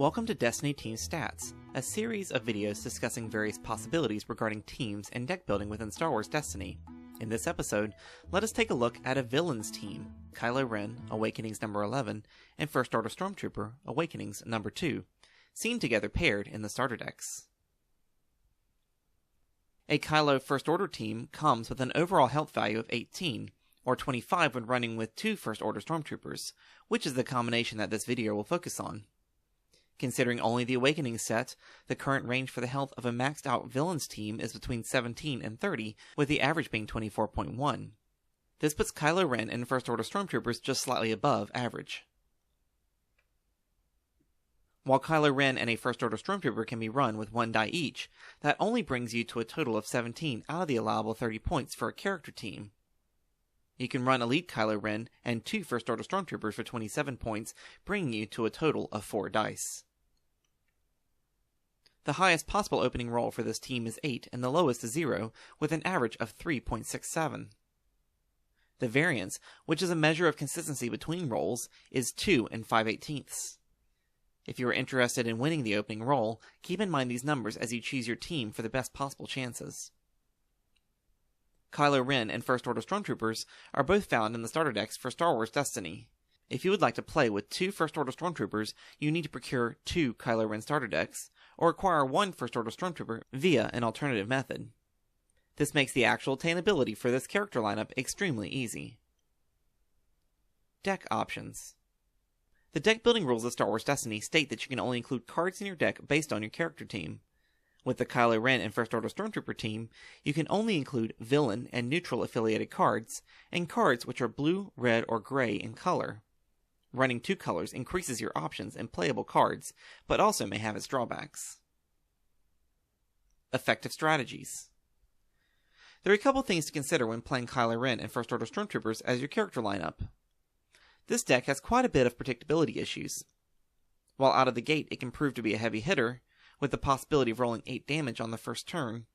Welcome to Destiny Team Stats, a series of videos discussing various possibilities regarding teams and deck building within Star Wars Destiny. In this episode, let us take a look at a villain's team, Kylo Ren, Awakenings number 11, and First Order Stormtrooper, Awakenings number 2, seen together paired in the starter decks. A Kylo First Order team comes with an overall health value of 18, or 25 when running with 2 First Order Stormtroopers, which is the combination that this video will focus on. Considering only the Awakening set, the current range for the health of a maxed out villains team is between 17 and 30, with the average being 24.1. This puts Kylo Ren and First Order Stormtroopers just slightly above average. While Kylo Ren and a First Order Stormtrooper can be run with 1 die each, that only brings you to a total of 17 out of the allowable 30 points for a character team. You can run Elite Kylo Ren and 2 First Order Stormtroopers for 27 points, bringing you to a total of 4 dice. The highest possible opening roll for this team is 8 and the lowest is 0, with an average of 3.67. The variance, which is a measure of consistency between rolls, is 2 and 5/18. If you are interested in winning the opening roll, keep in mind these numbers as you choose your team for the best possible chances. Kylo Ren and First Order Stormtroopers are both found in the starter decks for Star Wars Destiny. If you would like to play with 2 First Order Stormtroopers, you need to procure 2 Kylo Ren starter decks, or acquire 1 First Order Stormtrooper via an alternative method. This makes the actual attainability for this character lineup extremely easy. Deck options. The deck building rules of Star Wars Destiny state that you can only include cards in your deck based on your character team. With the Kylo Ren and First Order Stormtrooper team, you can only include villain and neutral affiliated cards, and cards which are blue, red, or gray in color. Running 2 colors increases your options and playable cards, but also may have its drawbacks. Effective strategies. There are a couple things to consider when playing Kylo Ren and First Order Stormtroopers as your character lineup. This deck has quite a bit of predictability issues. While out of the gate it can prove to be a heavy hitter, with the possibility of rolling 8 damage on the first turn,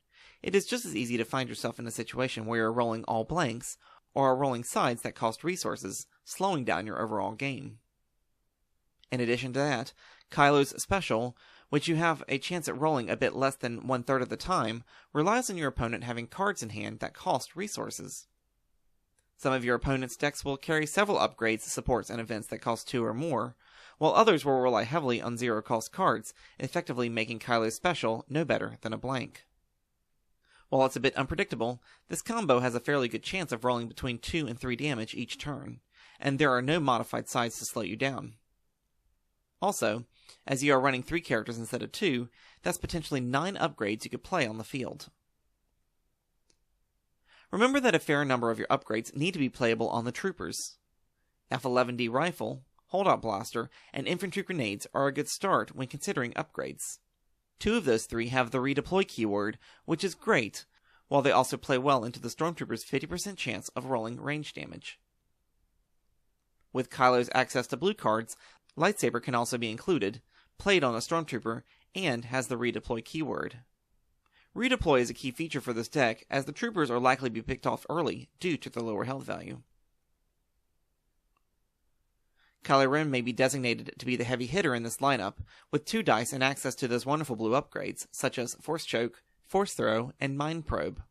it is just as easy to find yourself in a situation where you're rolling all blanks, or are rolling sides that cost resources, slowing down your overall game. In addition to that, Kylo's special, which you have a chance at rolling a bit less than 1/3 of the time, relies on your opponent having cards in hand that cost resources. Some of your opponent's decks will carry several upgrades, supports, and events that cost 2 or more, while others will rely heavily on 0-cost cards, effectively making Kylo's special no better than a blank. While it's a bit unpredictable, this combo has a fairly good chance of rolling between 2 and 3 damage each turn, and there are no modified sides to slow you down. Also, as you are running 3 characters instead of 2, that's potentially 9 upgrades you could play on the field. Remember that a fair number of your upgrades need to be playable on the troopers. F-11D rifle, holdout blaster, and infantry grenades are a good start when considering upgrades. 2 of those 3 have the redeploy keyword, which is great, while they also play well into the Stormtrooper's 50% chance of rolling range damage. With Kylo's access to blue cards, Lightsaber can also be included, played on a Stormtrooper, and has the redeploy keyword. Redeploy is a key feature for this deck, as the troopers are likely to be picked off early due to their lower health value. Kylo Ren may be designated to be the heavy hitter in this lineup, with 2 dice and access to those wonderful blue upgrades, such as Force Choke, Force Throw, and Mind Probe.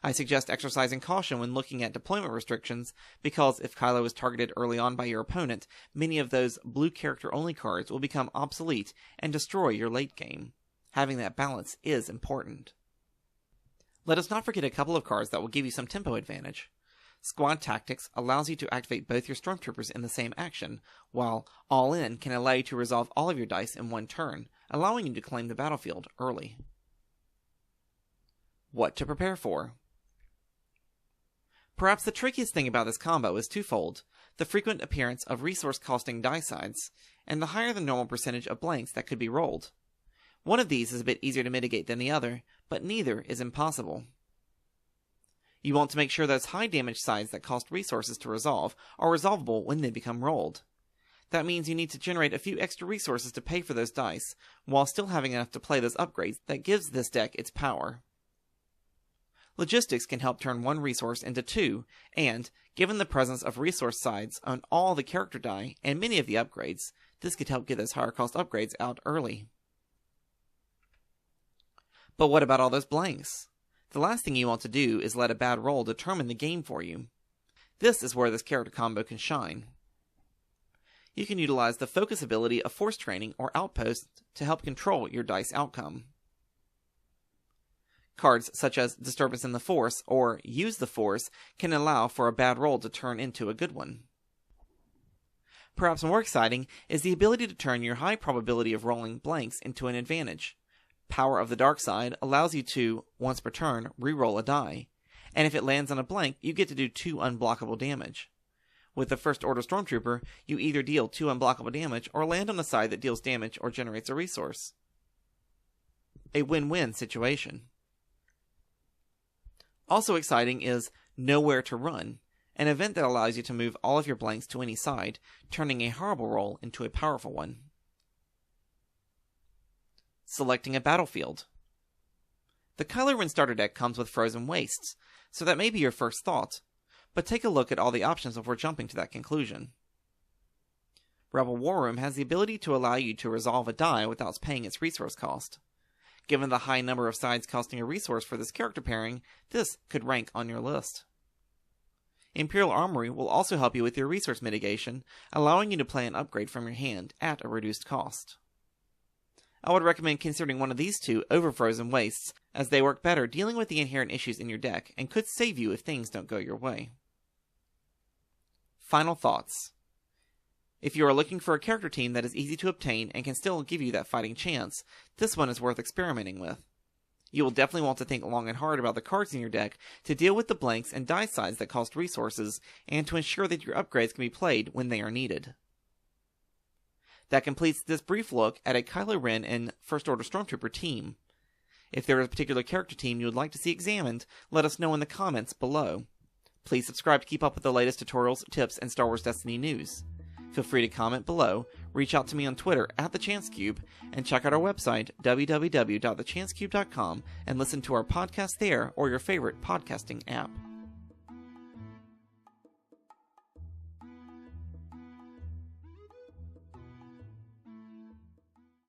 I suggest exercising caution when looking at deployment restrictions, because if Kylo is targeted early on by your opponent, many of those blue character-only cards will become obsolete and destroy your late game. Having that balance is important. Let us not forget a couple of cards that will give you some tempo advantage. Squad Tactics allows you to activate both your Stormtroopers in the same action, while All In can allow you to resolve all of your dice in 1 turn, allowing you to claim the battlefield early. What to prepare for? Perhaps the trickiest thing about this combo is twofold: the frequent appearance of resource-costing die sides, and the higher than normal percentage of blanks that could be rolled. One of these is a bit easier to mitigate than the other, but neither is impossible. You want to make sure those high damage sides that cost resources to resolve are resolvable when they become rolled. That means you need to generate a few extra resources to pay for those dice, while still having enough to play those upgrades that gives this deck its power. Logistics can help turn 1 resource into 2, and, given the presence of resource sides on all the character die and many of the upgrades, This could help get those higher cost upgrades out early. But what about all those blanks? The last thing you want to do is let a bad roll determine the game for you. This is where this character combo can shine. You can utilize the focus ability of Force Training or Outpost to help control your dice outcome. Cards such as Disturbance in the Force or Use the Force can allow for a bad roll to turn into a good one. Perhaps more exciting is the ability to turn your high probability of rolling blanks into an advantage. Power of the Dark Side allows you to, once per turn, re-roll a die, and if it lands on a blank, you get to do 2 unblockable damage. With the First Order Stormtrooper, you either deal 2 unblockable damage or land on a side that deals damage or generates a resource. A win-win situation. Also exciting is Nowhere to Run, an event that allows you to move all of your blanks to any side, turning a horrible roll into a powerful one. Selecting a battlefield. The Kylo Ren starter deck comes with Frozen Wastes, so that may be your first thought, but take a look at all the options before jumping to that conclusion. Rebel War Room has the ability to allow you to resolve a die without paying its resource cost. Given the high number of sides costing a resource for this character pairing, this could rank on your list. Imperial Armory will also help you with your resource mitigation, allowing you to play an upgrade from your hand at a reduced cost. I would recommend considering one of these two over Frozen Wastes, as they work better dealing with the inherent issues in your deck and could save you if things don't go your way. Final thoughts. If you are looking for a character team that is easy to obtain and can still give you that fighting chance, this one is worth experimenting with. You will definitely want to think long and hard about the cards in your deck to deal with the blanks and die sides that cost resources, and to ensure that your upgrades can be played when they are needed. That completes this brief look at a Kylo Ren and First Order Stormtrooper team. If there is a particular character team you would like to see examined, let us know in the comments below. Please subscribe to keep up with the latest tutorials, tips, and Star Wars Destiny news. Feel free to comment below, reach out to me on Twitter @TheChanceCube, and check out our website www.thechancecube.com and listen to our podcast there or your favorite podcasting app.